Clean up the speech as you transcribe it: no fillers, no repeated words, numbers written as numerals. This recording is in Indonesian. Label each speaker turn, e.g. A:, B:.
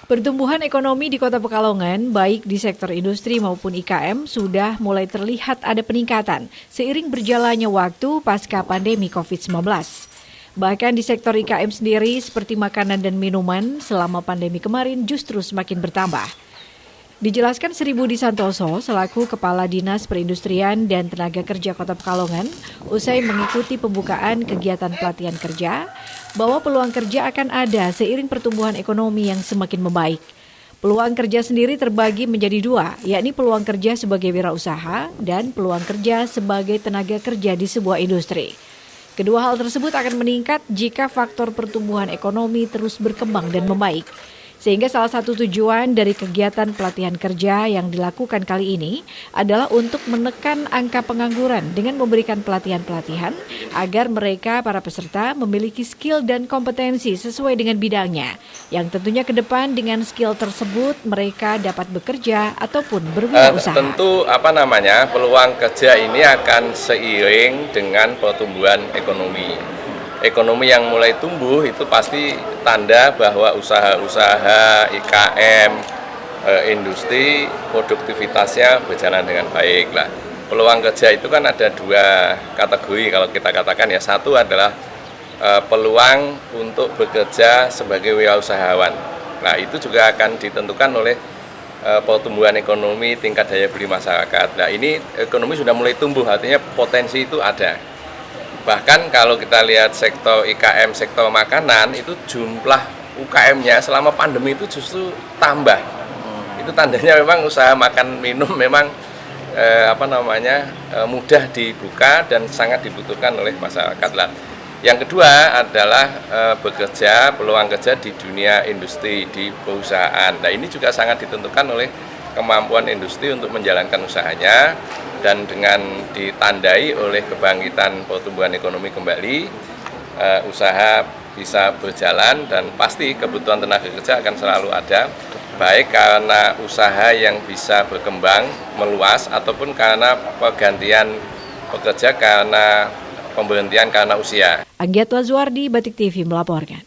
A: Pertumbuhan ekonomi di Kota Pekalongan, baik di sektor industri maupun IKM, sudah mulai terlihat ada peningkatan seiring berjalannya waktu pasca pandemi COVID-19. Bahkan di sektor IKM sendiri seperti makanan dan minuman selama pandemi kemarin justru semakin bertambah. Dijelaskan Sri Budi Santoso selaku Kepala Dinas Perindustrian dan Tenaga Kerja Kota Pekalongan usai mengikuti pembukaan kegiatan pelatihan kerja bahwa peluang kerja akan ada seiring pertumbuhan ekonomi yang semakin membaik. Peluang kerja sendiri terbagi menjadi dua, yakni peluang kerja sebagai wirausaha dan peluang kerja sebagai tenaga kerja di sebuah industri. Kedua hal tersebut akan meningkat jika faktor pertumbuhan ekonomi terus berkembang dan membaik. Sehingga salah satu tujuan dari kegiatan pelatihan kerja yang dilakukan kali ini adalah untuk menekan angka pengangguran dengan memberikan pelatihan-pelatihan agar mereka, para peserta, memiliki skill dan kompetensi sesuai dengan bidangnya. Yang tentunya ke depan dengan skill tersebut mereka dapat bekerja ataupun berwirausaha.
B: Tentu peluang kerja ini akan seiring dengan pertumbuhan ekonomi. Ekonomi yang mulai tumbuh itu pasti tanda bahwa usaha-usaha IKM, industri, produktivitasnya berjalan dengan baik lah. Peluang kerja itu kan ada dua kategori kalau kita katakan ya. Satu adalah peluang untuk bekerja sebagai wirausahawan. Nah itu juga akan ditentukan oleh pertumbuhan ekonomi, tingkat daya beli masyarakat. Nah ini ekonomi sudah mulai tumbuh, artinya potensi itu ada. Bahkan kalau kita lihat sektor IKM, sektor makanan, itu jumlah UKM-nya selama pandemi itu justru tambah. Itu tandanya memang usaha makan minum memang mudah dibuka dan sangat dibutuhkan oleh masyarakat lah. Yang kedua adalah peluang kerja di dunia industri, di perusahaan. Nah ini juga sangat ditentukan oleh kemampuan industri untuk menjalankan usahanya. Dan dengan ditandai oleh kebangkitan pertumbuhan ekonomi kembali, usaha bisa berjalan dan pasti kebutuhan tenaga kerja akan selalu ada, baik karena usaha yang bisa berkembang, meluas, ataupun karena pergantian pekerja karena pemberhentian karena usia.
A: Anggiat Lazuardi, Batik TV melaporkan.